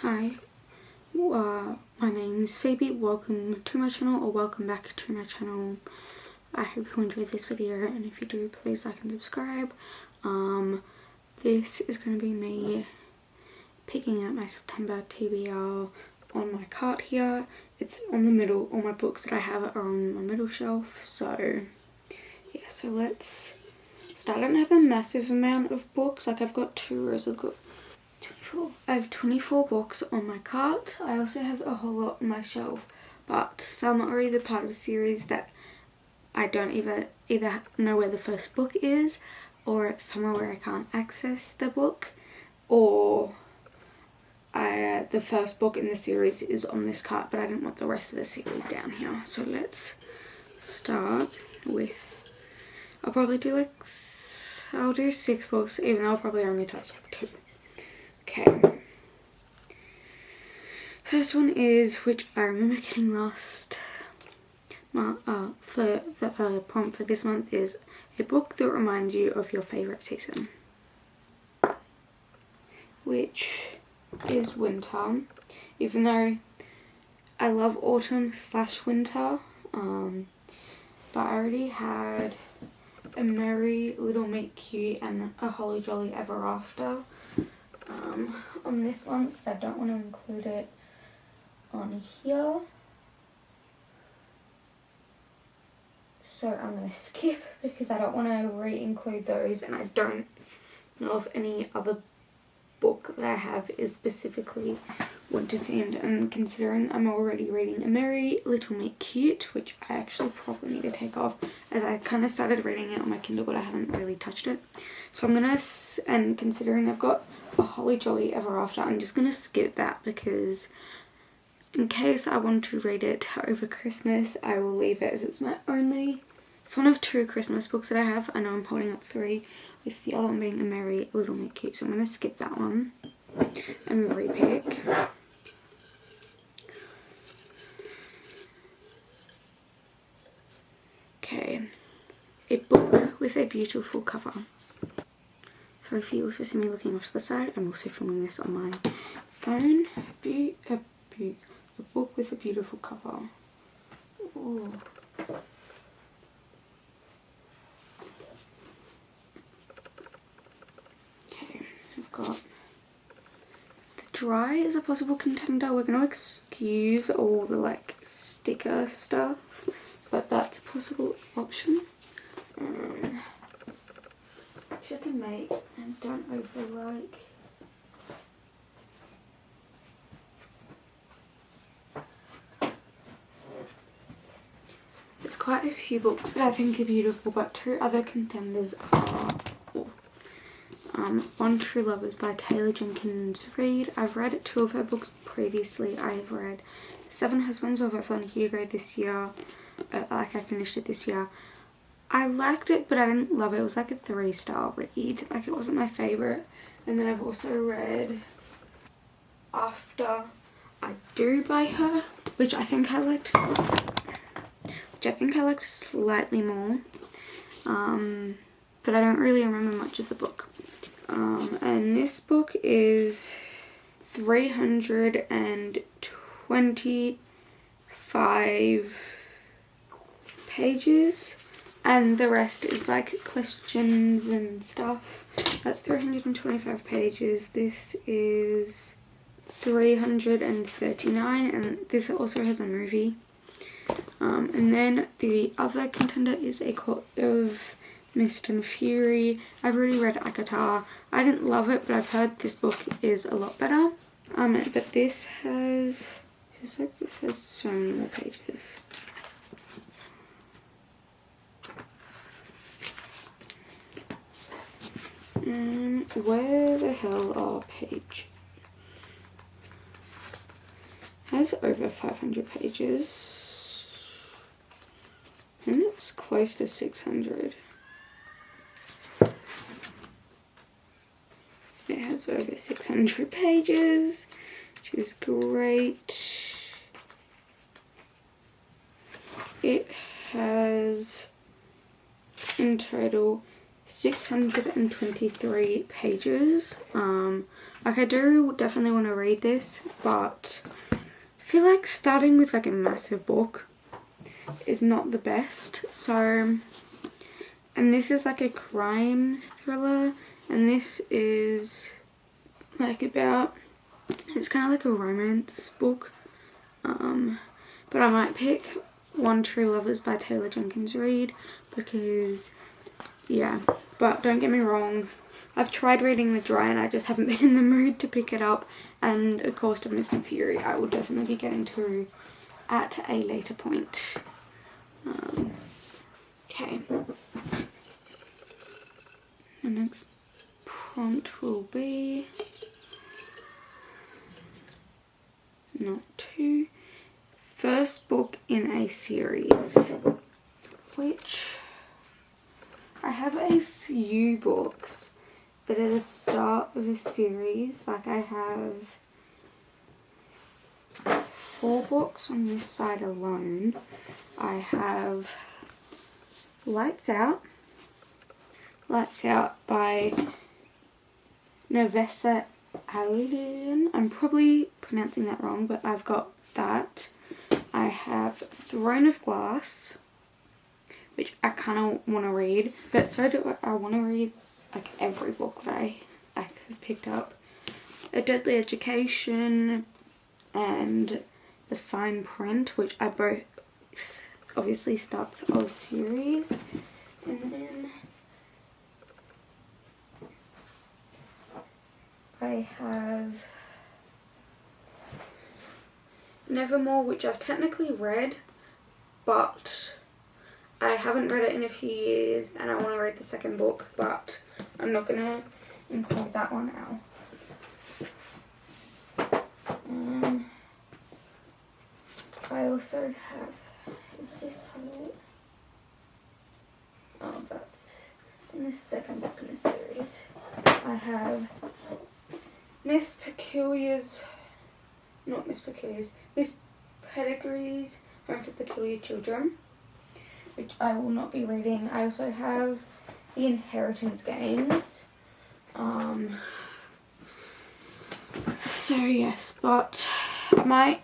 Hi, my name's Phoebe. Welcome to my channel, or welcome back to my channel. I hope you enjoyed this video, and if you do, please like and subscribe. This is going to be me picking out my September TBR on my cart here. It's on the middle. All my books that I have are on my middle shelf, so yeah, so let's start. I don't have a massive amount of books. Like, I've got two rows. I've got 24. I have 24 books on my cart. I also have a whole lot on my shelf, but some are either part of a series that I don't either know where the first book is, or it's somewhere where I can't access the book, or the first book in the series is on this cart, but I didn't want the rest of the series down here. So let's start with, I'll probably do I'll do 6 books, even though I'll probably only touch 2. Okay. First one is, which I remember getting last. For the prompt for this month is a book that reminds you of your favourite season, which is winter. Even though I love autumn/winter, but I already had A Merry Little Meet Cute and A Holly Jolly Ever After on this one, so I don't want to include it on here. So I'm going to skip because I don't want to re-include those, and I don't know if any other book that I have is specifically winter themed. And considering I'm already reading A Merry Little Meet Cute, which I actually probably need to take off, as I kind of started reading it on my Kindle but I haven't really touched it. So I'm going to, and considering I've got A Holly Jolly Ever After, I'm just going to skip that because in case I want to read it over Christmas, I will leave it, as it's one of 2 Christmas books that I have. I know I'm holding up 3, with the other one being A Merry Little Meet Cute, so I'm going to skip that one and repick. Okay, a book with a beautiful cover. So if you also see me looking off to the side, I'm also filming this on my phone. A book with a beautiful cover. Ooh. Okay, I've got The Dry is a possible contender. We're going to excuse all the sticker stuff, but that's a possible option. Which I can make and don't over There's quite a few books that I think are beautiful, but 2 other contenders are One True Lovers by Taylor Jenkins Reid. I've read 2 of her books previously. I've read 7 Husbands of Evelyn Hugo this year. I finished it this year. I liked it, but I didn't love it. It was like a 3-star read. It wasn't my favourite. And then I've also read After I Do by her, which I think I liked slightly more. But I don't really remember much of the book. And this book is 325 pages, and the rest is questions and stuff. That's 325 pages. This is 339, and this also has a movie. And then the other contender is A Court of Mist and Fury. I've already read Akatar. I didn't love it, but I've heard this book is a lot better. But this has so many more pages. Where the hell are pages? Has over 500 pages. And it's close to 600. It has over 600 pages, which is great. It has in total 623 pages. Like I do definitely want to read this, but I feel like starting with like a massive book is not the best. So, and this is like a crime thriller, and this is like about, it's kind of like a romance book. But I might pick One True Lovers by Taylor Jenkins Reid because, yeah. But don't get me wrong, I've tried reading The Dry and I just haven't been in the mood to pick it up. And of course, of Mist and Fury I will definitely be getting to at a later point. Okay. The next prompt will be not two. First book in a series, which I have a few books that are the start of a series. Like I have 4 books on this side alone. I have Lights Out by Novessa Alien. I'm probably pronouncing that wrong, but I've got that. I have Throne of Glass, which I kind of want to read, but so do I want to read like every book that I have picked up. A Deadly Education and The Fine Print, which I both obviously starts of series. And then I have Nevermore, which I've technically read, but I haven't read it in a few years and I want to read the second book, but I'm not going to include that one now. I also have, is this how? Oh, that's in the second book in the series. I have Miss Peculiar's Miss Pedigree's Home for Peculiar Children, which I will not be reading. I also have The Inheritance Games. So yes, but I might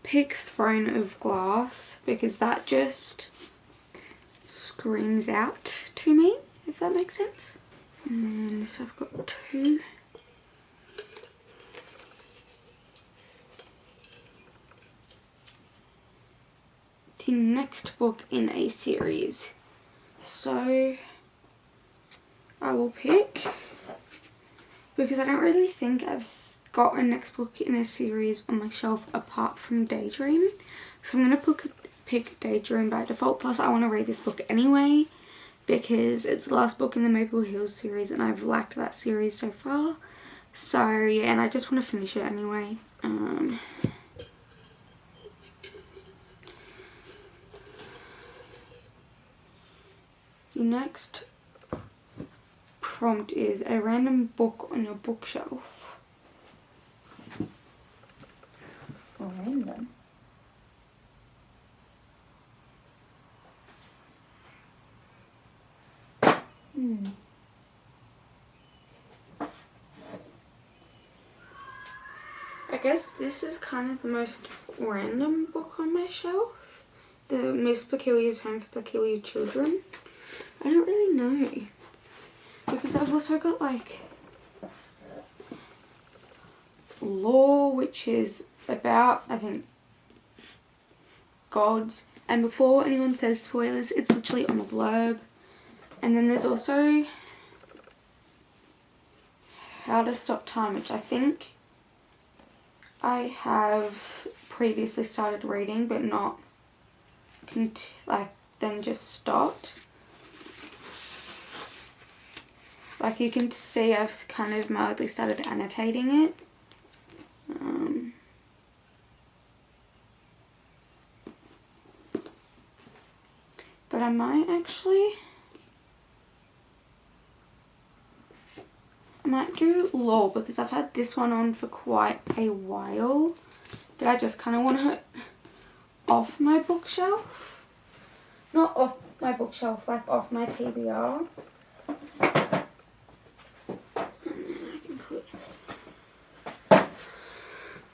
pick Throne of Glass because that just screams out to me, if that makes sense. And then so I've got 2. The next book in a series. So I will pick, because I don't really think I've got a next book in a series on my shelf apart from Daydream. So I'm going to pick Daydream by default. Plus I want to read this book anyway because it's the last book in the Maple Hills series and I've liked that series so far. So yeah, and I just want to finish it anyway. The next prompt is a random book on your bookshelf. Or random. I guess this is kind of the most random book on my shelf. The Miss Peculiar's Home for Peculiar Children. I don't really know. Because I've also got like Law, which is about, I think, gods. And before anyone says spoilers, it's literally on the blurb. And then there's also How to Stop Time, which I think I have previously started reading but not then just stopped. Like you can see I've kind of mildly started annotating it. But I might do Law because I've had this one on for quite a while that I just kind of want to off my bookshelf. Not off my bookshelf, like off my TBR. And then I can put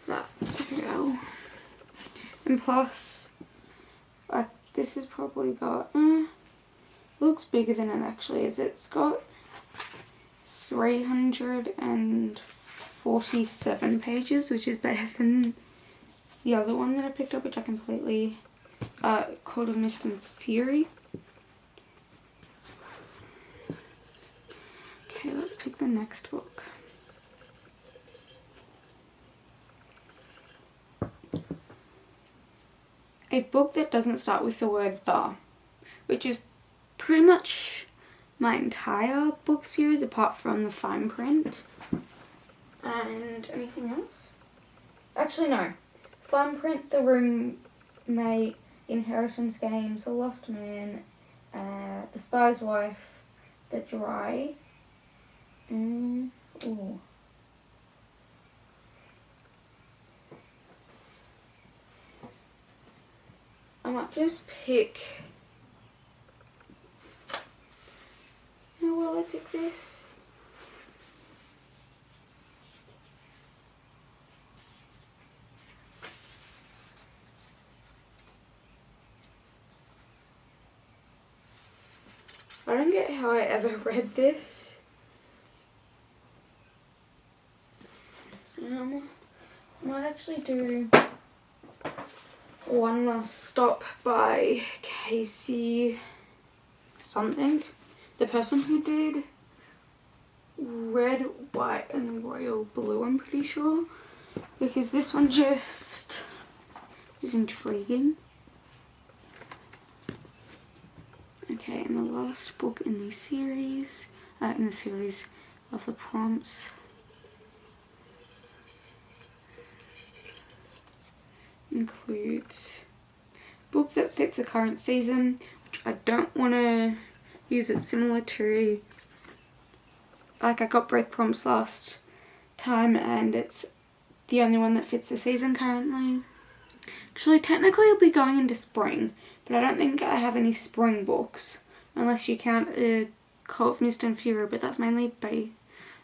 that through. And plus, this has probably got, looks bigger than it actually is. It's got 347 pages, which is better than the other one that I picked up, which I completely, Court of Mist and Fury. Okay, let's pick the next book. A book that doesn't start with the word the, which is pretty much my entire book series apart from the fine print. And anything else? Actually no. Fine print, The Roommate, Inheritance Games, The Lost Man, The Spy's Wife, The Dry, ooh. I might just pick, will I pick this? I don't get how I ever read this. I might actually do One Last Stop by Casey something. The person who did Red, White and Royal Blue, I'm pretty sure. Because this one just is intriguing. Okay, and the last book in the series of the prompts. Includes book that fits the current season, which I don't want to use it similar to, like I got both prompts last time and it's the only one that fits the season currently. Actually, technically it'll be going into spring, but I don't think I have any spring books, unless you count Court of Mist and Fury, but that's mainly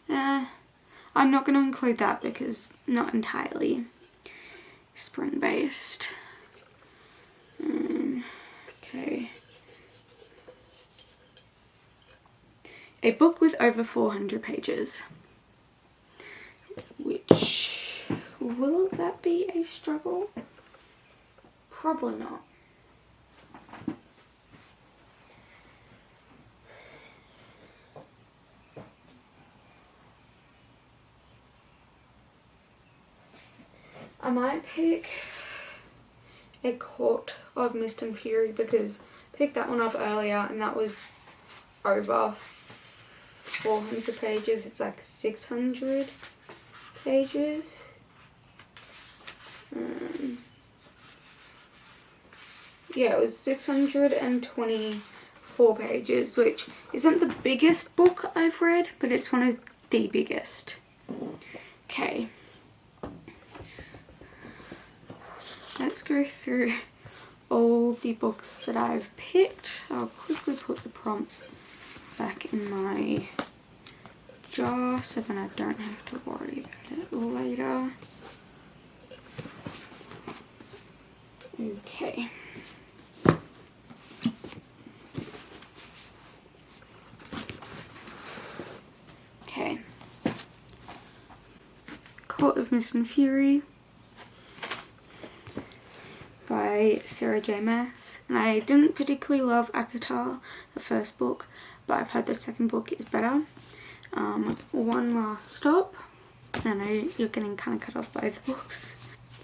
I'm not going to include that because not entirely spring based. Okay. A book with over 400 pages. Which, will that be a struggle? Probably not. I might pick A Court of Mist and Fury because I picked that one up earlier and that was over 400 pages. It's like 600 pages. Yeah, it was 624 pages, which isn't the biggest book I've read, but it's one of the biggest. Okay. Let's go through all the books that I've picked. I'll quickly put the prompts back in my jar so then I don't have to worry about it later. Okay. Okay. Court of Mist and Fury by Sarah J. Maas. And I didn't particularly love Akatar, the first book, but I've heard the second book is better. One Last Stop. I know you're getting kind of cut off by the books.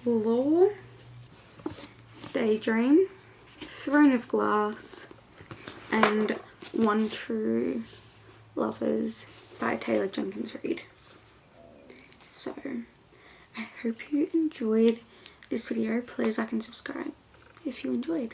Law. Daydream. Throne of Glass. And One True Lovers by Taylor Jenkins Reid. So, I hope you enjoyed this video. Please like and subscribe if you enjoyed.